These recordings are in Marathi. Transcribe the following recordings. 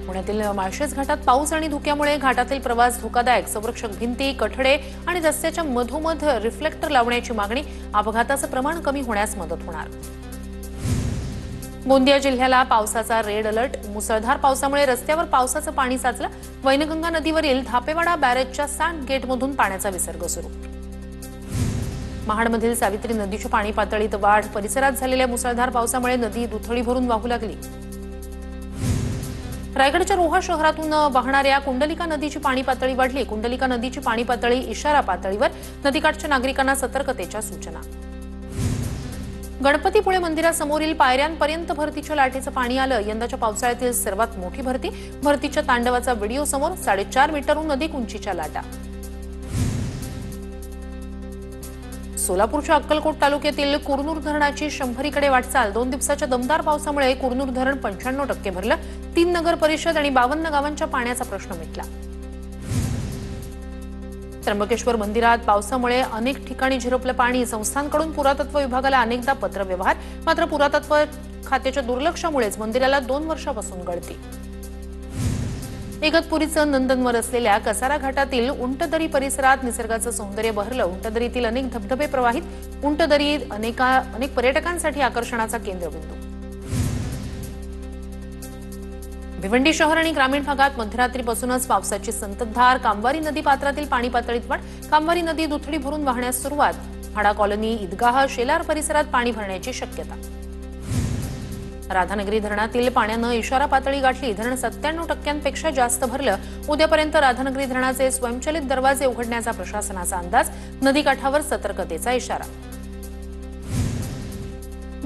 पुण्यातील माळशेज घाटात पाऊस आणि धुक्यामुळे घाटातील प्रवास धोकादायक. संरक्षक भिंती, कठडे आणि रस्त्याच्या मधोमध रिफ्लेक्टर लावण्याची मागणी. अपघाताचं प्रमाण कमी होण्यास मदत होणार. गोंदिया जिल्ह्याला पावसाचा रेड अलर्ट. मुसळधार पावसामुळे रस्त्यावर पावसाचं पाणी साचलं. वैनगंगा नदीवरील धापेवाडा बॅरेजच्या 60 गेटमधून पाण्याचा विसर्ग सुरू. महाडमधील सावित्री नदीच्या पाणी पातळीत वाढ. परिसरात झालेल्या मुसळधार पावसामुळे नदी दुथडी भरून वाहू लागली. रायगडच्या रोहा शहरातून वाहणाऱ्या कुंडलिका नदीची पाणी पातळी वाढली. कुंडलिका नदीची पाणी पातळी इशारा पातळीवर. नदीकाठच्या नागरिकांना सतर्कतेच्या सूचना. गणपतीपुळे मंदिरासमोरील पायऱ्यांपर्यंत भरतीच्या लाटेचं पाणी आलं. यंदाच्या पावसाळ्यातील सर्वात मोठी भरती. भरतीच्या तांडवाचा व्हिडिओ समोर. 4.5 मीटरहून अधिक उंचीच्या लाटा. सोलापूरच्या अक्कलकोट तालुक्यातील कुरनूर धरणाची 100कडे वाटचाल. 2 दिवसाच्या दमदार पावसामुळे कुरनूर धरण 95% भरलं. 3 नगर परिषद आणि 52 गावांच्या पाण्याचा प्रश्न मिटला. त्र्यंबकेश्वर मंदिरात पावसामुळे अनेक ठिकाणी झिरपलं पाणी. संस्थांकडून पुरातत्व विभागाला अनेकदा पत्रव्यवहार. मात्र पुरातत्व खात्याच्या दुर्लक्षामुळेच मंदिराला 2 वर्षापासून गळती. इगतपुरीचं नंदनवर असलेल्या कसारा घाटातील उंटदरी परिसरात निसर्गाचं सौंदर्य बहरलं. उंटदरीतील अनेक धबधबे प्रवाहित. उंटदरी अनेक पर्यटकांसाठी आकर्षणाचा केंद्रबिंदू. भिवंडी शहर आणि ग्रामीण भागात मध्यरात्रीपासूनच पावसाची संततधार. कामवारी नदी पात्रातील पाणी पातळीत वाढ. कामवारी नदी दुथडी भरून वाहण्यास सुरुवात. हाडा कॉलनी, ईदगाह, शेलार परिसरात पाणी भरण्याची शक्यता. राधानगरी धरणातील पाण्यानं इशारा पातळी गाठली. धरण 97% जास्त भरलं. उद्यापर्यंत राधानगरी धरणाचे स्वयंचलित दरवाजे उघडण्याचा प्रशासनाचा अंदाज. नदीकाठावर सतर्कतेचा इशारा.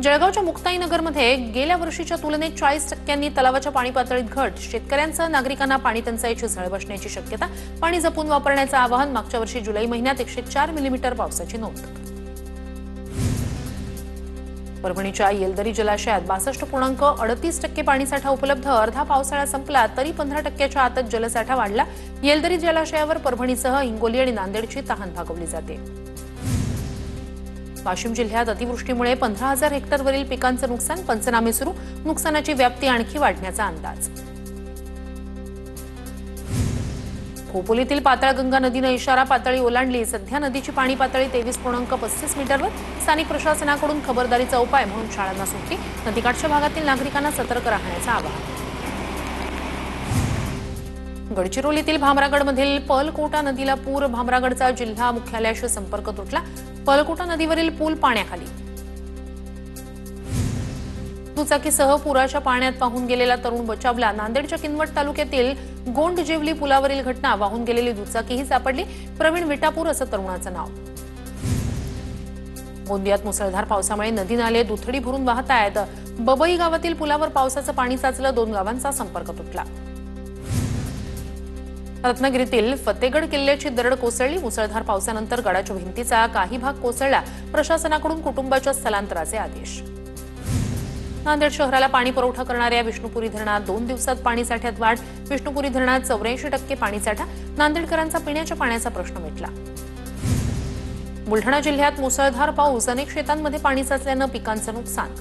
जळगावच्या मुक्ताईनगरमध्ये गेल्या वर्षीच्या तुलनेत 40% तलावाच्या पाणी पातळीत घट. शेतकऱ्यांसह नागरिकांना पाणी टंचाईची झळ बसण्याची शक्यता. पाणी जपून वापरण्याचं आवाहन. मागच्या वर्षी जुलै महिन्यात 104 मिलीमीटर पावसाची नोंद. परभणीच्या येलदरी जलाशयात 62.38% पाणीसाठा उपलब्ध. अर्धा पावसाळा संपला तरी 15%च्या आतच जलसाठा वाढला. येलदरी जलाशयावर परभणीसह हिंगोली आणि नांदेडची तहान भागवली जाते. वाशिम जिल्ह्यात अतिवृष्टीमुळे 15,000 हेक्टरवरील पिकांचं नुकसान. पंचनामे सुरू. नुकसानाची व्याप्ती आणखी वाढण्याचा अंदाज. खोपोलीतील पाताळगंगा नदीनं इशारा पातळी ओलांडली. सध्या नदीची पाणी पातळी 23.35 मीटरवर. स्थानिक प्रशासनाकडून खबरदारीचा उपाय म्हणून शाळांना सुट्टी. नदीकाठच्या भागातील नागरिकांना सतर्क राहण्याचं आवाहन. गडचिरोलीतील भामरागडमधील पलकोटा नदीला पूर. भामरागडचा जिल्हा मुख्यालयाशी संपर्क तुटला. पलकोटा नदीवरील पूल पाण्याखाली. दुचाकीसह पुराच्या पाण्यात वाहून गेलेला तरुण बचावला. नांदेडच्या किनवट तालुक्यातील गोंडजेवली पुलावरील घटना. वाहून गेलेली दुचाकीही सापडली. प्रवीण विटापूर असं तरुणाचं नाव. गोंदियात मुसळधार पावसामुळे नदी नाले दुथडी भरून वाहत आहेत. बबई गावातील पुलावर पावसाचं पाणी साचलं. 2 गावांचा संपर्क तुटला. रत्नागिरीतील फतेगड किल्ल्याची दरड कोसळली. मुसळधार पावसानंतर गडाच्या भिंतीचा काही भाग कोसळला. प्रशासनाकडून कुटुंबाच्या स्थलांतराचे आदेश. नांदेड शहराला पाणी पुरवठा करणाऱ्या विष्णुपुरी धरणात 2 दिवसात पाणीसाठ्यात वाढ. विष्णुपुरी धरणात 84% पाणीसाठा. नांदेडकरांचा पिण्याच्या पाण्याचा प्रश्न मिटला. बुलढाणा जिल्ह्यात मुसळधार पाऊस. अनेक शेतांमध्ये पाणी साचल्यानं पिकांचं नुकसान.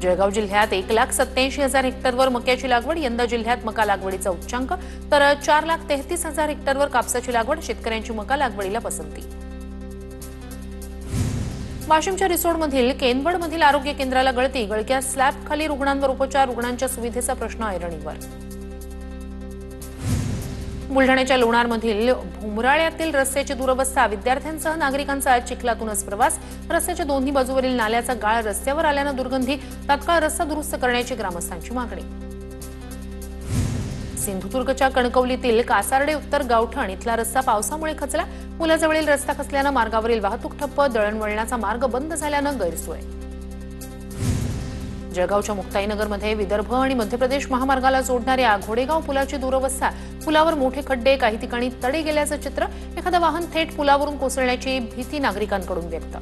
जळगाव जिल्ह्यात 1,87,000 हेक्टरवर मक्याची लागवड. यंदा जिल्ह्यात मका लागवडीचा उच्चांक. तर 4,33,000 हेक्टरवर कापसाची लागवड. शेतकऱ्यांची मका लागवडीला पसंती. वाशिमच्या रिसोडमधील केनवडमधील आरोग्य केंद्राला गळती. गळक्या स्लॅबखाली रुग्णांवर उपचार. रुग्णांच्या सुविधेचा प्रश्न ऐरणीवर. बुलढाण्याच्या लोणारमधील भुमराळ्यातील रस्त्याची दुरवस्था. विद्यार्थ्यांसह नागरिकांचा आज चिखलातूनच प्रवास. रस्त्याच्या दोन्ही बाजूवरील नाल्याचा गाळ रस्त्यावर आल्यानं दुर्गंधी. तात्काळ रस्ता दुरुस्त करण्याची ग्रामस्थांची मागणी. सिंधुदुर्गच्या कणकवलीतील कासार्डे उत्तर गावठण इथला रस्ता पावसामुळे खचला. पुलाजवळील रस्ता खचल्यानं मार्गावरील वाहतूक ठप्प. दळणवळणाचा मार्ग बंद झाल्यानं गैरसोय. जळगावच्या मुक्ताईनगरमध्ये विदर्भ आणि मध्य प्रदेश महामार्गाला जोडणाऱ्या घोडेगाव पुलाची दुरवस्था. पुलावर मोठे खड्डे. काही ठिकाणी तडे गेल्याचं चित्र. एखादं वाहन थेट पुलावरून कोसळण्याची भीती नागरिकांकडून व्यक्त.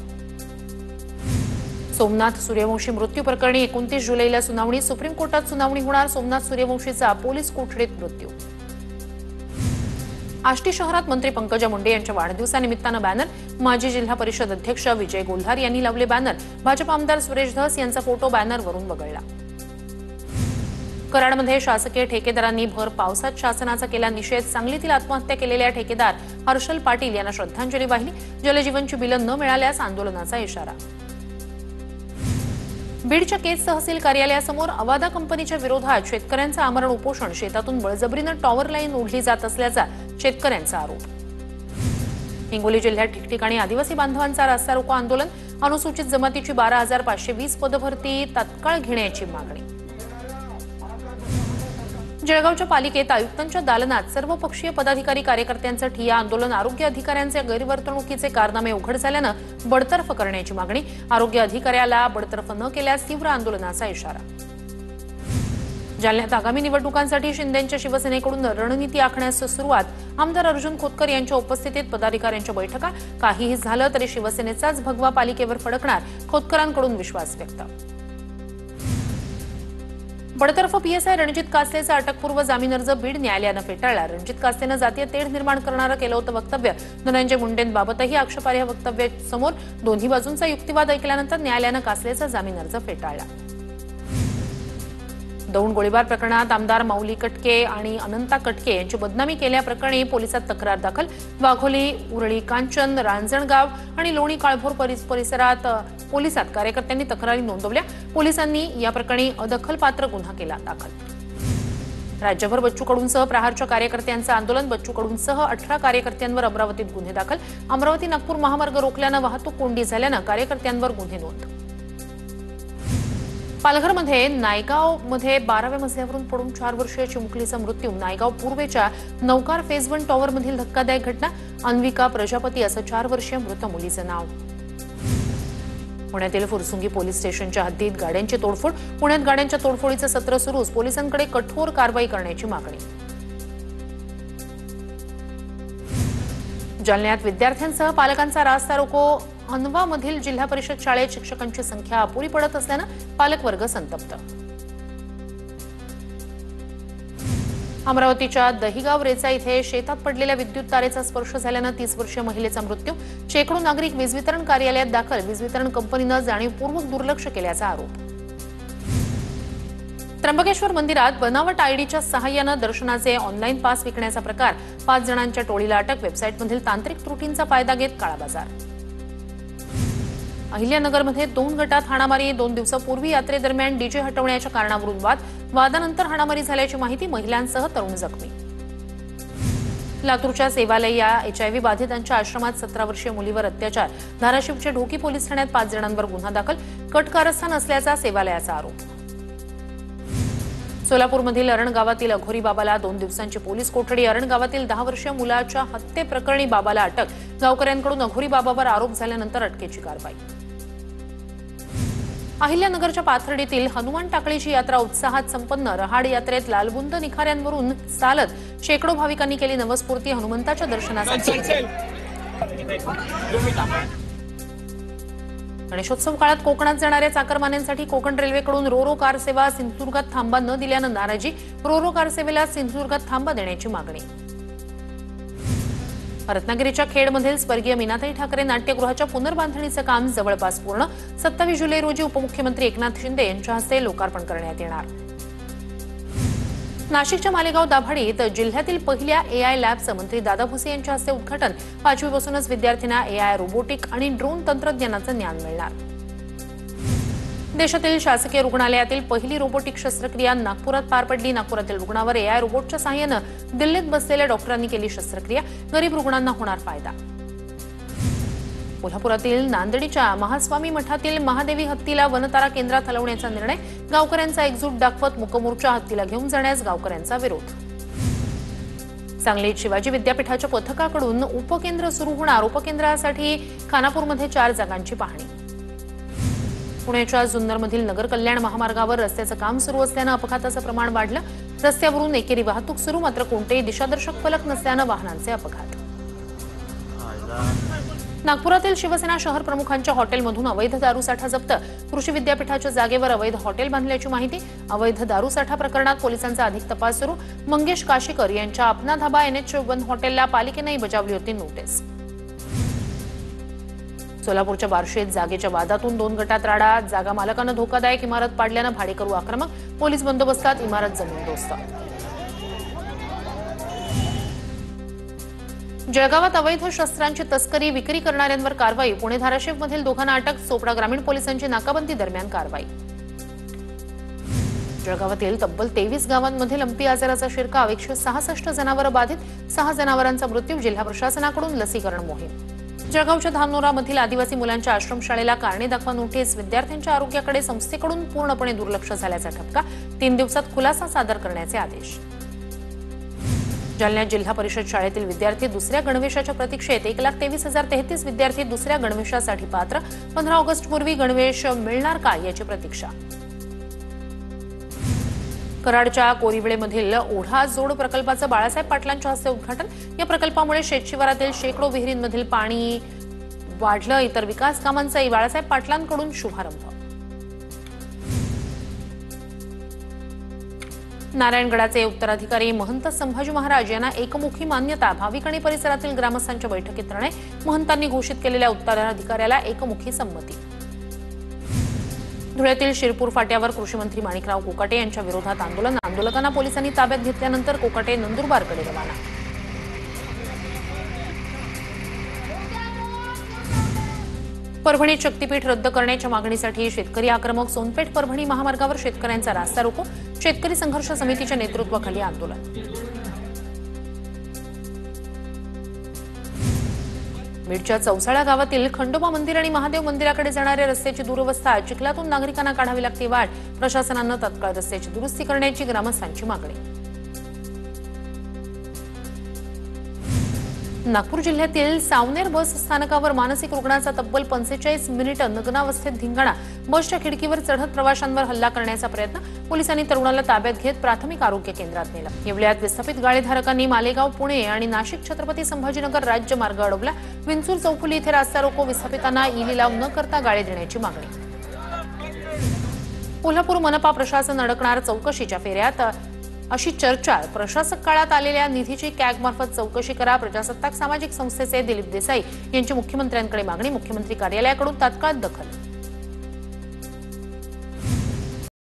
सोमनाथ सूर्यवंशी मृत्यू प्रकरणी 29 जुलैला सुनावणी. सुप्रीम कोर्टात सुनावणी होणार. सोमनाथ सूर्यवंशीचा पोलीस कोठडीत मृत्यू. आष्टी शहरात मंत्री पंकजा मुंडे यांच्या वाढदिवसानिमित्तानं बॅनर. माजी जिल्हा परिषद अध्यक्ष विजय गोल्हार यांनी लावले बॅनर. भाजप आमदार सुरेश धस यांचा फोटो बॅनरवरून वगळला. कराडमध्ये शासकीय ठेकेदारांनी भर पावसात शासनाचा केला निषेध. सांगलीतील आत्महत्या केलेल्या ठेकेदार हर्षल पाटील यांना श्रद्धांजली वाहिली. जलजीवनची बिलं न मिळाल्यास आंदोलनाचा इशारा. बीडच्या केज तहसील कार्यालयासमोर अवादा कंपनीच्या विरोधात शेतकऱ्यांचं आमरण उपोषण. शेतातून बळजबरीनं टॉवर लाईन ओढली जात असल्याचा शेतकऱ्यांचा आरोप. हिंगोली जिल्ह्यात ठिकठिकाणी आदिवासी बांधवांचा रास्ता रोको आंदोलन. अनुसूचित जमातीची 12,520 पदभरती तात्काळ घेण्याची मागणी. जळगावच्या पालिकेत आयुक्तांच्या दालनात सर्वपक्षीय पदाधिकारी कार्यकर्त्यांचं ठिय्या आंदोलन. आरोग्य अधिकाऱ्यांचे गैरवर्तणुकीचे कारनामे उघड झाल्यानं बडतर्फ करण्याची मागणी. आरोग्य अधिकाऱ्याला बडतर्फ न केल्यास तीव्र आंदोलनाचा इशारा. जालन्यात आगामी निवडणुकांसाठी शिंदेंच्या शिवसेनेकडून रणनीती आखण्यास सुरुवात. आमदार अर्जुन खोतकर यांच्या उपस्थितीत पदाधिकाऱ्यांच्या बैठका. काहीही झालं तरी शिवसेनेचाच भगवा पालिकेवर फडकणार, खोतकरांकडून विश्वास व्यक्त. बडतर्फ पीएसआय रणजित कासलेचा अटकपूर्व जामीन अर्ज बीड न्यायालयानं फेटाळला. रणजित कासलेनं जातीय तेढ निर्माण करणारं केलं होतं वक्तव्य. धनंजय मुंडेंबाबतही आक्षेपार्ह वक्तव्य समोर. दोन्ही बाजूंचा युक्तिवाद ऐकल्यानंतर न्यायालयानं कासलेचा जामीन अर्ज फेटाळला. दौंड गोळीबार प्रकरणात आमदार माऊली कटके आणि अनंता कटके यांची बदनामी केल्याप्रकरणी पोलिसात तक्रार दाखल. वाघोली, उरळी कांचन, रांजणगाव आणि लोणी काळभोर परिसरात पोलिसात कार्यकर्त्यांनी तक्रारी नोंदवल्या. पोलिसांनी या प्रकरणी अदखलपात्र गुन्हा केला दाखल. राज्यभर बच्चू कडूंसह प्रहारच्या कार्यकर्त्यांचं आंदोलन. बच्चू कडूंसह 18 कार्यकर्त्यांवर अमरावतीत गुन्हे दाखल. अमरावती नागपूर महामार्ग रोखल्यानं वाहतूक कोंडी झाल्यानं कार्यकर्त्यांवर गुन्हे नोंद. पालघरमध्ये नायगावमध्ये 12व्या मजल्यावरून पडून 4 वर्षीय चिमुकलीचा मृत्यू. नायगाव पूर्वेच्या नौकार फेज 1 टॉवरमधील धक्कादायक घटना. अन्विका प्रजापती असं 4 वर्षीय मृत मुलीचं नाव. पुण्यातील फुरसुंगी पोलीस स्टेशनच्या हद्दीत गाड्यांची तोडफोड. पुण्यात गाड्यांच्या तोडफोडीचं सत्र सुरूच. पोलिसांकडे कठोर कारवाई करण्याची मागणी. जालन्यात विद्यार्थ्यांसह पालकांचा रास्ता रोको. अनवामधील जिल्हा परिषद शाळेत शिक्षकांची संख्या अपुरी पडत असल्यानं पालकवर्ग संतप्त. अमरावतीच्या दहिगाव रेचा इथे शेतात पडलेल्या विद्युत तारेचा स्पर्श झाल्यानं 30 वर्षीय महिलेचा मृत्यू. शेकडो नागरिक वीज वितरण कार्यालयात दाखल. वीज वितरण कंपनीनं जाणीवपूर्वक दुर्लक्ष केल्याचा आरोप. त्र्यंबकेश्वर मंदिरात बनावट आयडीच्या सहाय्यानं दर्शनाचे ऑनलाईन पास विकण्याचा प्रकार. 5 जणांच्या टोळीला अटक. वेबसाईटमधील तांत्रिक त्रुटींचा फायदा घेत काळाबाजार. अहिल्यानगरमध्ये 2 गटात हाणामारी. 2 दिवसापूर्वी यात्रेदरम्यान डीजे हटवण्याच्या कारणावरून वादानंतर हाणामारी झाल्याची माहिती. महिलांसह तरुण जखमी. लातूरच्या सेवालय या HIV बाधितांच्या आश्रमात 17 वर्षीय मुलीवर अत्याचार. धाराशिवच्या ढोकी पोलीस ठाण्यात 5 जणांवर गुन्हा दाखल. कटकारस्थान असल्याचा सेवालयाचा आरोप. सोलापूरमधील अरण गावातील अघोरी बाबाला 2 दिवसांची पोलीस कोठडी. अरण गावातील 10 वर्षीय मुलाच्या हत्येप्रकरणी बाबाला अटक. गावकऱ्यांकडून अघोरी बाबावर आरोप झाल्यानंतर अटकेची कारवाई. अहिल्यानगरच्या पाथर्डीतील हनुमान टाकळीची यात्रा उत्साहात संपन्न. रहाड यात्रेत लालबुंद निखाऱ्यांवरून चालत शेकडो भाविकांनी केली नवस्फूर्ती. हनुमंताच्या दर्शनासाठी. गणेशोत्सव काळात कोकणात जाणाऱ्या चाकरमान्यांसाठी कोकण रेल्वेकडून रोरो कार सेवा. सिंधुदुर्गात थांबा न दिल्यानं नाराजी. रोरो कार सेवेला सिंधुदुर्गात थांबा देण्याची मागणी. रत्नागिरीच्या खेडमधील स्वर्गीय मीनाताई ठाकरे नाट्यगृहाच्या पुनर्बांधणीचं काम जवळपास पूर्ण. 27 जुलै रोजी उपमुख्यमंत्री एकनाथ शिंदे यांच्या हस्ते लोकार्पण करण्यात येणार. नाशिकच्या मालेगाव दाभाडीत जिल्ह्यातील पहिल्या AI लॅबचं मंत्री दादा भुसे यांच्या हस्ते उद्घाटन. 5वीपासूनच विद्यार्थ्यांना AI, रोबोटिक आणि ड्रोन तंत्रज्ञानाचं ज्ञान मिळणार. देशातील शासकीय रुग्णालयातील पहिली रोबोटिक शस्त्रक्रिया नागपुरात पार पडली. नागपुरातील रुग्णावर AI रोबोटच्या सहाय्यानं दिल्लीत बसलेल्या डॉक्टरांनी केली शस्त्रक्रिया. गरीब रुग्णांना होणार फायदा. कोल्हापुरातील नांदडीच्या महास्वामी मठातील महादेवी हत्तीला वनतारा केंद्रात हलवण्याचा निर्णय. गावकऱ्यांचा एकजूट दाखवत मुकमोर्चा हत्तीला घेऊन जाण्यास गावकऱ्यांचा विरोध. सांगलीत शिवाजी विद्यापीठाच्या पथकाकडून उपकेंद्र सुरू होणार. उपकेंद्रासाठी खानापूरमध्ये 4 जागांची पाहणी. पुण्याच्या जुन्नरमधील नगर कल्याण महामार्गावर रस्त्याचं काम सुरू असल्यानं अपघाताचं प्रमाण वाढलं. रस्त्यावरून एकेरी वाहतूक सुरू, मात्र कोणतेही दिशादर्शक फलक नसल्यानं वाहनांचे अपघात. नागपुरातील शिवसेना शहर प्रमुखांच्या हॉटेलमधून अवैध दारूसाठा जप्त. कृषी विद्यापीठाच्या जागेवर अवैध हॉटेल बांधल्याची माहिती. अवैध दारूसाठा प्रकरणात पोलिसांचा अधिक तपास सुरू. मंगेश काशीकर यांच्या अपना धाबा NH1 हॉटेलला पालिकेनेही बजावली होती नोटीस. सोलापूरच्या बार्शीत जागेच्या वादातून 2 गटात राडा. जागा मालकांना धोकादायक इमारत पाडल्यानं भाडेकरू आक्रमक. पोलीस बंदोबस्तात इमारत जमीनदोस्त. जळगावात अवैध शस्त्रांची तस्करी विक्री करणाऱ्यांवर कारवाई. पुणे धाराशिवमधील दोघांना अटक. चोपडा ग्रामीण पोलिसांची नाकाबंदी दरम्यान कारवाई. जळगावातील तब्बल 23 गावांमध्ये लंपी आजाराचा शिरकाव. 166 जनावरं बाधित. 6 जनावरांचा मृत्यू. जिल्हा प्रशासनाकडून लसीकरण मोहीम. जळगावच्या धानोरामधील आदिवासी मुलांच्या आश्रमशाळेला कारणे दाखवा नोटीस. विद्यार्थ्यांच्या आरोग्याकडे संस्थेकडून पूर्णपणे दुर्लक्ष झाल्याचा ठपका. 3 दिवसात खुलासा सादर करण्याचे आदेश. जालन्यात जिल्हा परिषद शाळेतील विद्यार्थी दुसऱ्या गणवेशाच्या प्रतीक्षेत. 1,23,033 विद्यार्थी दुसऱ्या गणवेशासाठी पात्र. 15 ऑगस्टपूर्वी गणवेश मिळणार का याची प्रतीक्षा. कराडच्या कोरिवळेमधील ओढा जोड प्रकल्पाचं बाळासाहेब पाटलांच्या हस्ते उद्घाटन. या प्रकल्पामुळे शेतशिवारातील शेकडो विहिरींमधील पाणी वाढलं. इतर विकास कामांचाही बाळासाहेब पाटलांकडून शुभारंभ. नारायणगडाचे उत्तराधिकारी महंत संभाजी महाराज यांना एकमुखी मान्यता. भाविक आणि परिसरातील ग्रामस्थांच्या बैठकीत निर्णय. महंतांनी घोषित केलेल्या उत्तराधिकाऱ्याला एकमुखी संमती. धुळ्यातील शिरपूर फाट्यावर कृषी मंत्री माणिकराव कोकाटे यांच्या विरोधात आंदोलन. आंदोलकांना पोलिसांनी ताब्यात घेतल्यानंतर कोकाटे नंदुरबारकडे रवाना. परभणीत शक्तीपीठ रद्द करण्याच्या मागणीसाठी शेतकरी आक्रमक. सोनपेठ परभणी महामार्गावर शेतकऱ्यांचा रास्ता रोको. शेतकरी संघर्ष समितीच्या नेतृत्वाखाली आंदोलन. बीडच्या चौसाळा गावातील खंडोबा मंदिर आणि महादेव मंदिराकडे जाणाऱ्या रस्त्याची दुरवस्था. चिखलातून नागरिकांना काढावी लागते वाट. प्रशासनानं तत्काळ रस्त्याची दुरुस्ती करण्याची ग्रामस्थांची मागणी. नागपूर जिल्ह्यातील सावनेर बस स्थानकावर मानसिक रुग्णाचा तब्बल 45 मिनिटं नग्नावस्थेत धिंगाणा. बसच्या खिडकीवर चढत प्रवाशांवर हल्ला करण्याचा प्रयत्न. पोलिसांनी तरुणाला ताब्यात घेत प्राथमिक आरोग्य केंद्रात नेलं. येवल्यात विस्थापित गाळेधारकांनी मालेगाव पुणे आणि नाशिक छत्रपती संभाजीनगर राज्य मार्ग अडवला. विंचूर चौफुली इथे रास्ता रोको. विस्थापितांना ई लिलाव न करता गाळे देण्याची मागणी. कोल्हापूर मनपा प्रशासन अडकणार चौकशीच्या फेऱ्यात अशी चर्चा. प्रशासक काळात आलेल्या निधीची कॅगमार्फत चौकशी करा. प्रजासत्ताक सामाजिक संस्थेचे दिलीप देसाई यांची मुख्यमंत्र्यांकडे मागणी. मुख्यमंत्री कार्यालयाकडून तात्काळ दखल.